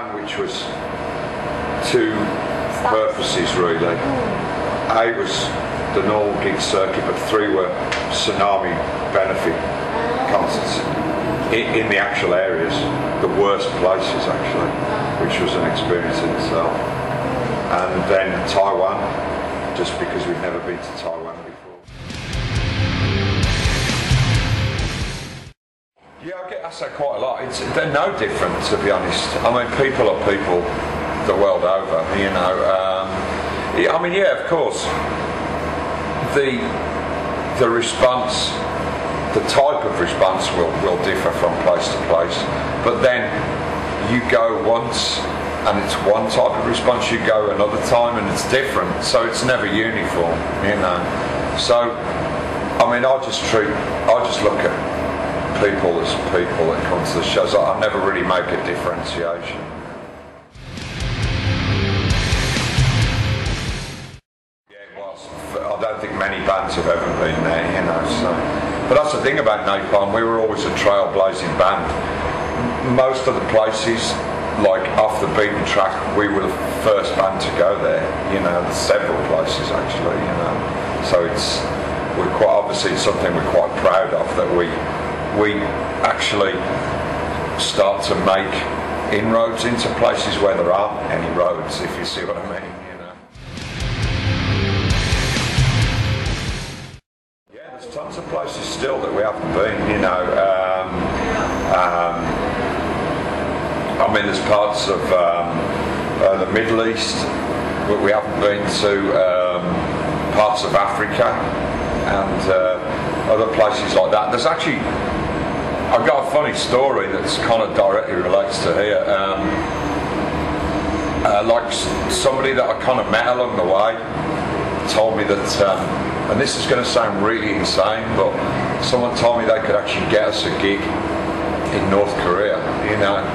band which was two purposes really. A was the normal gig circuit, but 3 were tsunami benefit concerts in the actual areas, the worst places actually, which was an experience in itself. And then Taiwan, just because we'd never been to Taiwan before. Yeah, I get asked that quite a lot. They're no different, to be honest. I mean, people are people the world over, you know. I mean, yeah, of course, the response, the type of response will differ from place to place, but then you go once and it's one type of response, you go another time and it's different, so it's never uniform, you know. So, I mean, I just look at people as people that come to the shows. I never really make a differentiation. I don't think many bands have ever been there, you know. So, but that's the thing about Napalm. We were always a trailblazing band. Most of the places, like off the beaten track, we were the first band to go there. You know, there's several places actually. You know, so we're quite obviously it's something we're quite proud of, that we actually start to make inroads into places where there aren't any roads, if you see what I mean. There's tons of places still that we haven't been, you know. I mean, there's parts of the Middle East that we haven't been to, parts of Africa and other places like that. There's actually, I've got a funny story that's kind of directly relates to here. Like somebody that I kind of met along the way told me that, and this is going to sound really insane, but someone told me they could actually get us a gig in North Korea, you know,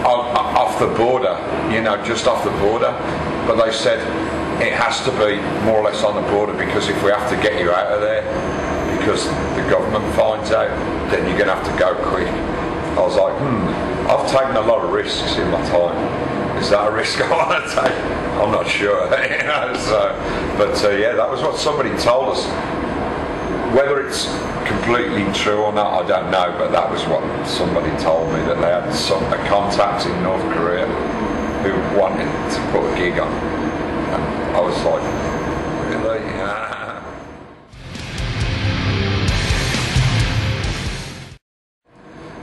off the border, you know, just off the border. But they said it has to be more or less on the border, because if we have to get you out of there because the government finds out, then you're going to have to go quick. I was like, I've taken a lot of risks in my time. Is that a risk I want to take? I'm not sure, you know. So, but yeah, that was what somebody told us. Whether it's completely true or not, I don't know. But that was what somebody told me, that they had a contact in North Korea who wanted to put a gig on. And I was like, really?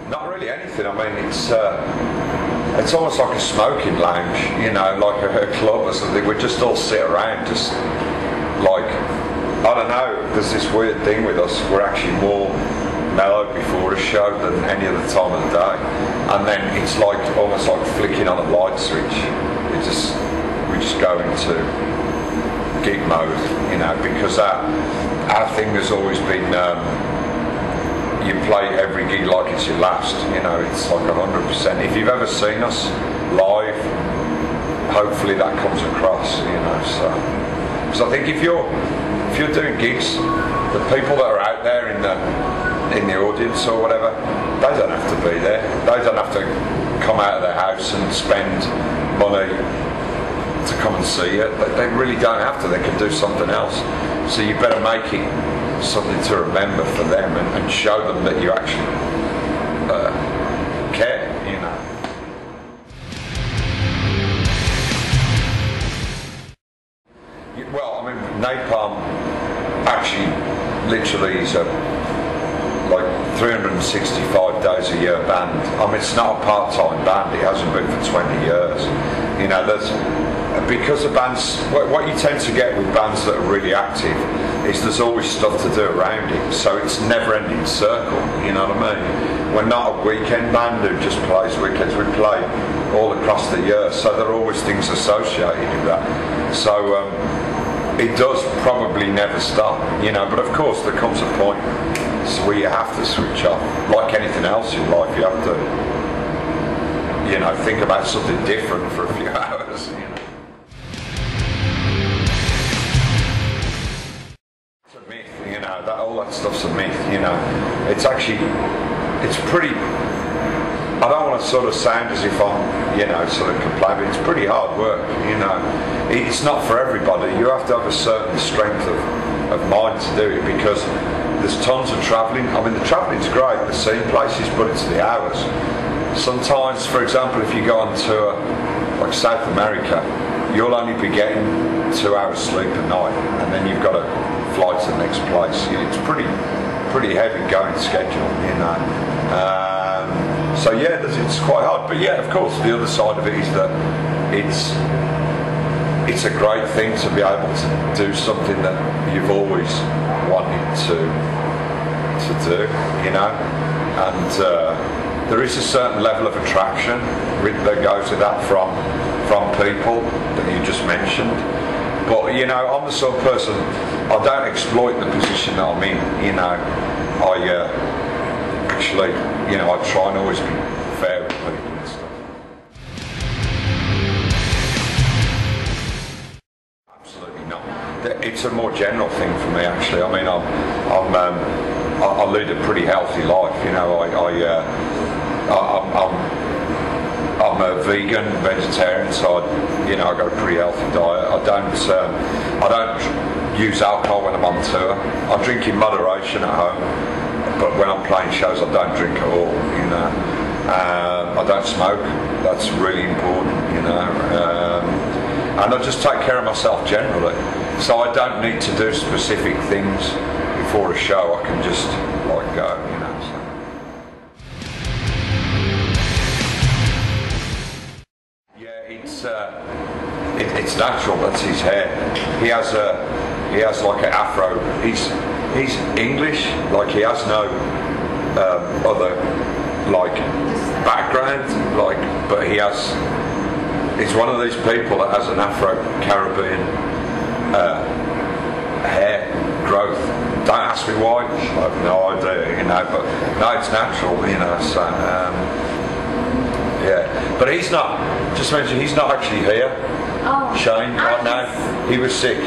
Not really anything. I mean, it's almost like a smoking lounge, you know, like a club or something. We just all sit around, just like, I don't know, there's this weird thing with us. We're actually more mellow before a show than any other time of the day. And then it's like almost like flicking on a light switch. We just go into gig mode, you know, because our thing has always been, you play every gig like it's your last, you know. It's like 100%. If you've ever seen us live, hopefully that comes across, you know. So I think if you're doing gigs, the people that are out there in the audience or whatever, they don't have to be there. They don't have to come out of their house and spend money to come and see you. They really don't have to. They can do something else. So you better make it something to remember for them, and show them that you actually care, you know. Well, I mean, Napalm actually literally is a like 365 days a year band. I mean, it's not a part-time band. It hasn't been for 20 years. You know, because the bands, what you tend to get with bands that are really active is there's always stuff to do around it, so it's never-ending circle, you know what I mean? We're not a weekend band who just plays weekends. We play all across the year, so there are always things associated with that. So it does probably never stop, you know, but of course there comes a point where you have to switch off. Like anything else in life, you have to, you know, think about something different for a few hours, you know. all that stuff's a myth, you know. It's actually, it's pretty I don't want to sort of sound as if I'm, you know, sort of complaining. It's pretty hard work, you know. It's not for everybody. You have to have a certain strength of mind to do it, because there's tons of travelling. I mean, the travelling's great, the seeing places, but it's the hours. Sometimes, for example, if you go on tour, like South America, you'll only be getting 2 hours sleep a night, and then you've got to fly to the next place. It's pretty heavy going schedule, you know. So yeah, it's quite hard. But yeah, of course, the other side of it is that it's a great thing to be able to do something that you've always wanted to do, you know. And there is a certain level of attraction that goes with that from people that you just mentioned. But you know, I'm the sort of person, I don't exploit the position that I'm in, you know. Actually, you know, I try and always be fair with people and stuff. Absolutely not. It's a more general thing for me, actually. I mean, I lead a pretty healthy life, you know. I'm a vegetarian, so I got a pretty healthy diet. I don't use alcohol when I'm on tour. I drink in moderation at home. But when I'm playing shows, I don't drink at all, you know. I don't smoke, that's really important, you know. And I just take care of myself generally. So I don't need to do specific things before a show, I can just like go, you know. So. Yeah, it's natural, that's his hair. He has like an afro. He's English, like he has no other like background, like, but he's one of these people that has an Afro-Caribbean hair growth. Don't ask me why, I have no idea, you know, but no, it's natural, you know, so yeah. But he's not, just mention, he's not actually here, Shane, right now. He was sick.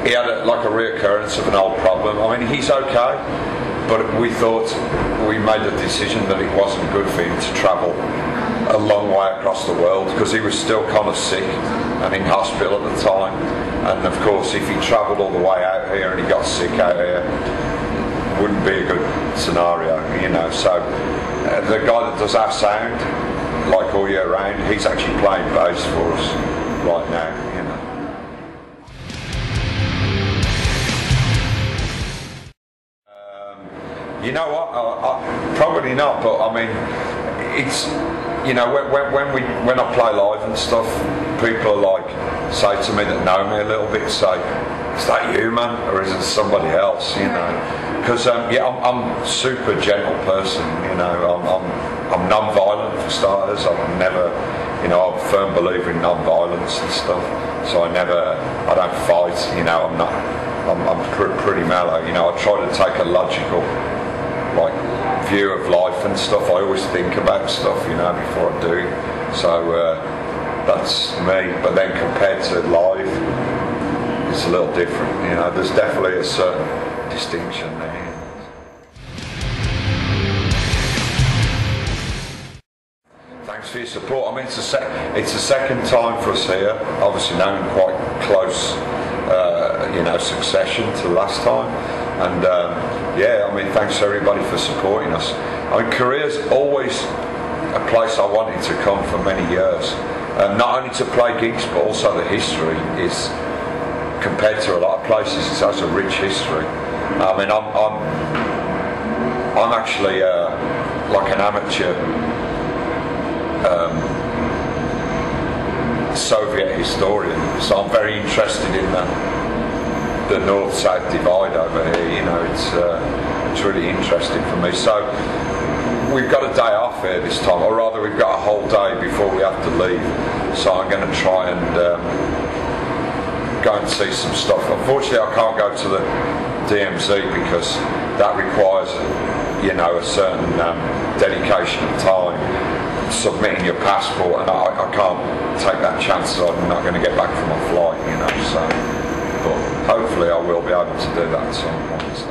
He had like a reoccurrence of an old problem. I mean, he's okay, but we made the decision that it wasn't good for him to travel a long way across the world, because he was still kind of sick and in hospital at the time. And of course, if he travelled all the way out here and he got sick out here, wouldn't be a good scenario, you know. So the guy that does our sound, like all year round, he's actually playing bass for us right now, you know. You know what? Probably not, but I mean, it's, you know, when I play live and stuff, people are like, say to me that know me a little bit, say, is that you, man, or is it somebody else? You know, because yeah, I'm a super gentle person. You know, I'm non-violent for starters. I'm never, you know, I'm a firm believer in non-violence and stuff. So I don't fight. You know, I'm pretty mellow. You know, I try to take a logical, like, view of life and stuff. I always think about stuff, you know, before I do it. So that's me. But then compared to live, it's a little different. You know, there's definitely a certain distinction there. Thanks for your support. I mean, it's the second time for us here. Obviously, now in quite close, you know, succession to the last time. And yeah, I mean, thanks to everybody for supporting us. I mean, Korea's always a place I wanted to come for many years. Not only to play gigs, but also the history is, compared to a lot of places, it has a rich history. I mean, I'm actually like an amateur Soviet historian, so I'm very interested in the north-south divide over here. You know, it's really interesting for me. So we've got a day off here this time, or rather we've got a whole day before we have to leave. So I'm going to try and go and see some stuff. Unfortunately, I can't go to the DMZ because that requires, you know, a certain dedication of time, submitting your passport, and I can't take that chance that I'm not going to get back from my flight, you know. So, but hopefully I will be able to do that at some point. So.